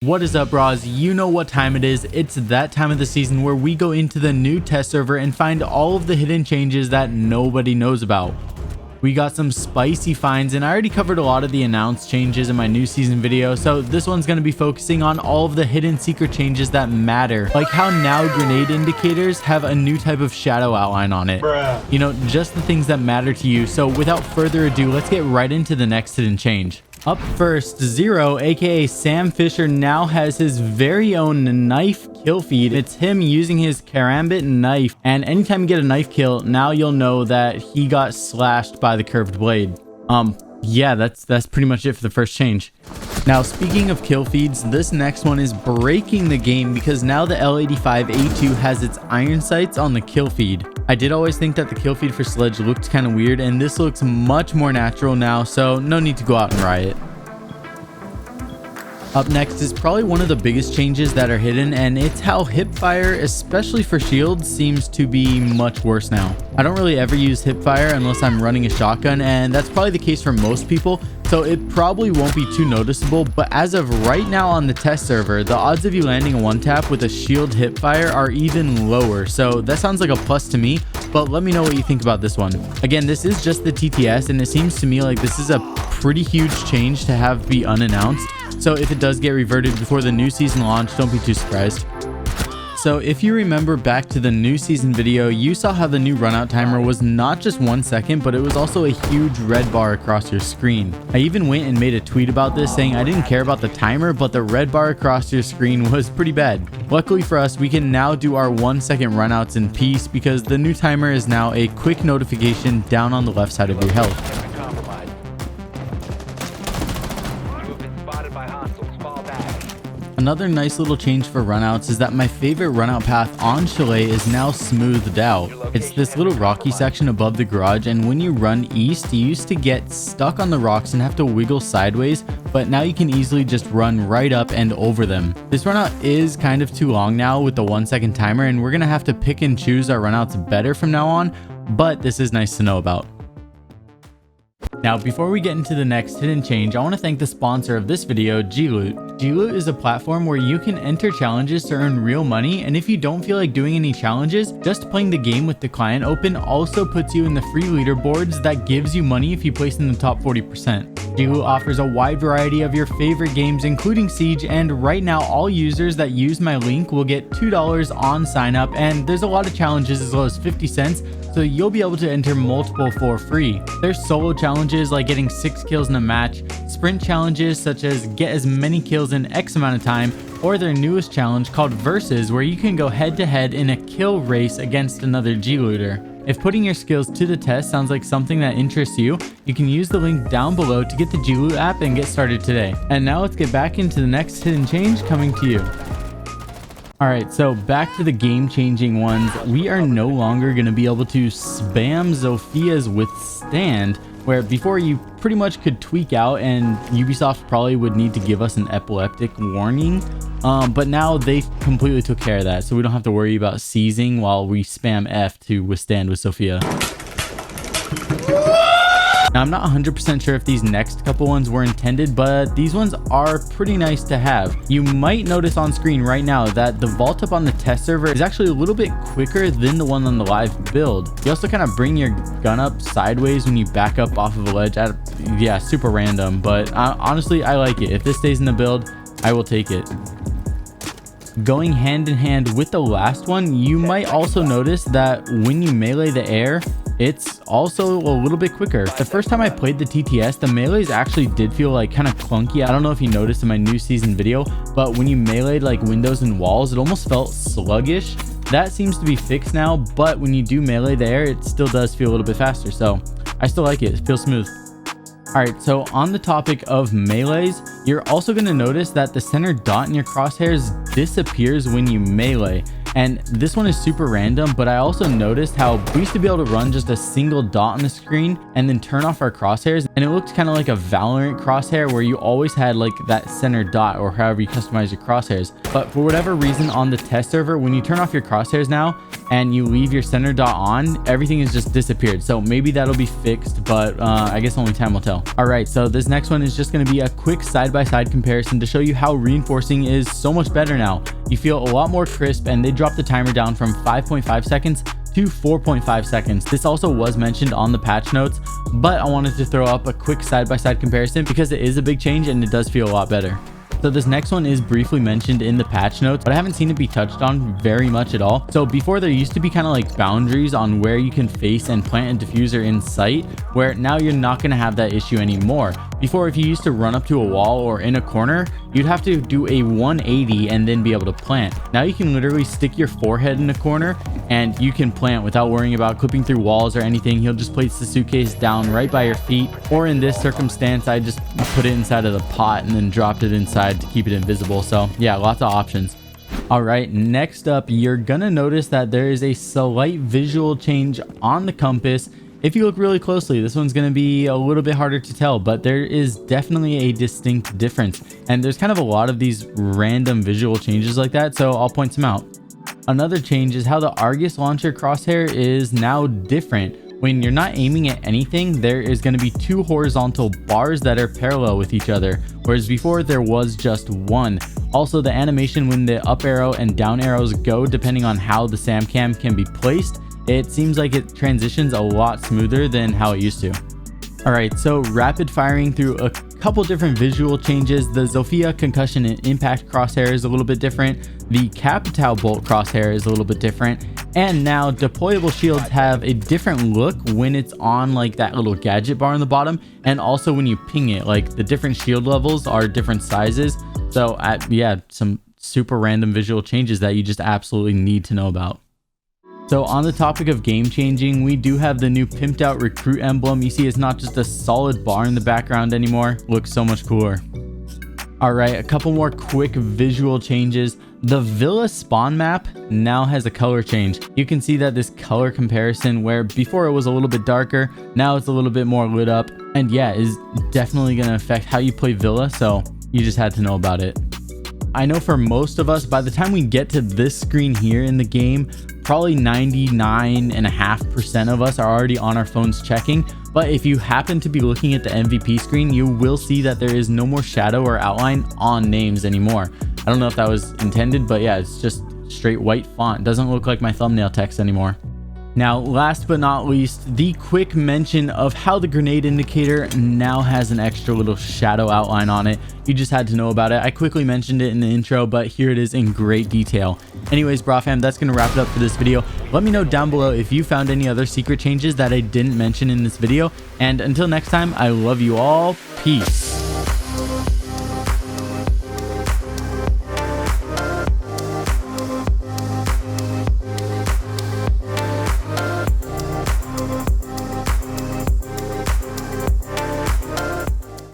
What is up, bros? You know what time it is. It's that time of the season where we go into the new test server and find all of the hidden changes that nobody knows about. We got some spicy finds, and I already covered a lot of the announced changes in my new season video, so this one's going to be focusing on all of the hidden secret changes that matter, like how now grenade indicators have a new type of shadow outline on it. You know, just the things that matter to you. So without further ado, let's get right into the next hidden change. Up first, Zero, aka Sam Fisher, now has his very own knife kill feed. It's him using his karambit knife, and anytime you get a knife kill, now you'll know that he got slashed by the curved blade. Yeah, that's pretty much it for the first change. Now, speaking of kill feeds, this next one is breaking the game because now the L85A2 has its iron sights on the kill feed. I did always think that the kill feed for Sledge looked kind of weird, and this looks much more natural now, so no need to go out and riot. Up next is probably one of the biggest changes that are hidden, and it's how hipfire, especially for shields, seems to be much worse now. I don't really ever use hipfire unless I'm running a shotgun, and that's probably the case for most people, so it probably won't be too noticeable. But as of right now on the test server, the odds of you landing a one tap with a shield hipfire are even lower, so that sounds like a plus to me. But let me know what you think about this one. Again, this is just the TTS, and it seems to me like this is a pretty huge change to have be unannounced. So if it does get reverted before the new season launch, don't be too surprised. So if you remember back to the new season video, you saw how the new runout timer was not just 1 second, but it was also a huge red bar across your screen. I even went and made a tweet about this saying I didn't care about the timer, but the red bar across your screen was pretty bad. Luckily for us, we can now do our 1 second runouts in peace because the new timer is now a quick notification down on the left side of your health. Another nice little change for runouts is that my favorite runout path on Chalet is now smoothed out. It's this little rocky section above the garage, and when you run east, you used to get stuck on the rocks and have to wiggle sideways, but now you can easily just run right up and over them. This runout is kind of too long now with the 1 second timer, and we're gonna have to pick and choose our runouts better from now on, but this is nice to know about. Now, before we get into the next hidden change, I want to thank the sponsor of this video, G-Loot. G-Loot is a platform where you can enter challenges to earn real money, and if you don't feel like doing any challenges, just playing the game with the client open also puts you in the free leaderboards that gives you money if you place in the top 40%. G-Loot offers a wide variety of your favorite games, including Siege, and right now all users that use my link will get $2 on sign up, and there's a lot of challenges as low as 50 cents, so you'll be able to enter multiple for free. There's solo challenges like getting 6 kills in a match, sprint challenges such as get as many kills in X amount of time, or their newest challenge called Versus, where you can go head to head in a kill race against another G-Looter. If putting your skills to the test sounds like something that interests you, you can use the link down below to get the G-Loot app and get started today. And now let's get back into the next hidden change coming to you. Alright, so back to the game-changing ones. We are no longer going to be able to spam Zophia's Withstand, where before you pretty much could tweak out and Ubisoft probably would need to give us an epileptic warning. But now they completely took care of that, so we don't have to worry about seizing while we spam F to withstand with Zofia. Now, I'm not 100% sure if these next couple ones were intended, but these ones are pretty nice to have. You might notice on screen right now that the vault up on the test server is actually a little bit quicker than the one on the live build. You also kind of bring your gun up sideways when you back up off of a ledge. Yeah, super random, but honestly, I like it. If this stays in the build, I will take it. Going hand in hand with the last one, you might also notice that when you melee the air, it's also a little bit quicker. The first time I played the TTS, the melees actually did feel like kind of clunky. I don't know if you noticed in my new season video, but when you meleeed like windows and walls, it almost felt sluggish. That seems to be fixed now, but when you do melee the air, it still does feel a little bit faster. So I still like it. It feels smooth. Alright, so on the topic of melees, you're also going to notice that the center dot in your crosshairs disappears when you melee. And this one is super random, but I also noticed how we used to be able to run just a single dot on the screen and then turn off our crosshairs, and it looked kind of like a Valorant crosshair where you always had like that center dot, or however you customize your crosshairs. But for whatever reason on the test server, when you turn off your crosshairs now and you leave your center dot on, everything has just disappeared. So maybe that'll be fixed, but I guess only time will tell. All right, so this next one is just going to be a quick side-by-side comparison to show you how reinforcing is so much better now. You feel a lot more crisp, and they dropped the timer down from 5.5 seconds to 4.5 seconds. This also was mentioned on the patch notes, but I wanted to throw up a quick side-by-side comparison because it is a big change and it does feel a lot better. So this next one is briefly mentioned in the patch notes, but I haven't seen it be touched on very much at all. So before, there used to be kind of like boundaries on where you can face and plant a diffuser in sight, where now you're not going to have that issue anymore. Before, if you used to run up to a wall or in a corner, you'd have to do a 180 and then be able to plant. Now you can literally stick your forehead in a corner and you can plant without worrying about clipping through walls or anything. He'll just place the suitcase down right by your feet, or in this circumstance, I just put it inside of the pot and then dropped it inside to keep it invisible. So yeah, lots of options. All right, next up, you're gonna notice that there is a slight visual change on the compass. If you look really closely, this one's going to be a little bit harder to tell, but there is definitely a distinct difference. And there's kind of a lot of these random visual changes like that, so I'll point some out. Another change is how the Argus launcher crosshair is now different. When you're not aiming at anything, there is going to be two horizontal bars that are parallel with each other, whereas before there was just one. Also, the animation when the up arrow and down arrows go, depending on how the SamCam can be placed, it seems like it transitions a lot smoother than how it used to. All right, so rapid firing through a couple different visual changes. The Zofia concussion and impact crosshair is a little bit different. The Capitao bolt crosshair is a little bit different. And now deployable shields have a different look when it's on like that little gadget bar on the bottom, and also when you ping it, like the different shield levels are different sizes. So yeah, some super random visual changes that you just absolutely need to know about. So on the topic of game changing, we do have the new pimped out recruit emblem. You see, it's not just a solid bar in the background anymore. Looks so much cooler. All right, a couple more quick visual changes. The Villa spawn map now has a color change. You can see that this color comparison, where before it was a little bit darker, now it's a little bit more lit up. And yeah, is definitely going to affect how you play Villa, so you just had to know about it. I know for most of us, by the time we get to this screen here in the game, probably 99.5% of us are already on our phones checking. But if you happen to be looking at the MVP screen, you will see that there is no more shadow or outline on names anymore. I don't know if that was intended, but yeah, it's just straight white font. It doesn't look like my thumbnail text anymore. Now, last but not least, the quick mention of how the grenade indicator now has an extra little shadow outline on it. You just had to know about it. I quickly mentioned it in the intro, but here it is in great detail. Anyways, Bra fam, that's going to wrap it up for this video. Let me know down below if you found any other secret changes that I didn't mention in this video. And until next time, I love you all. Peace.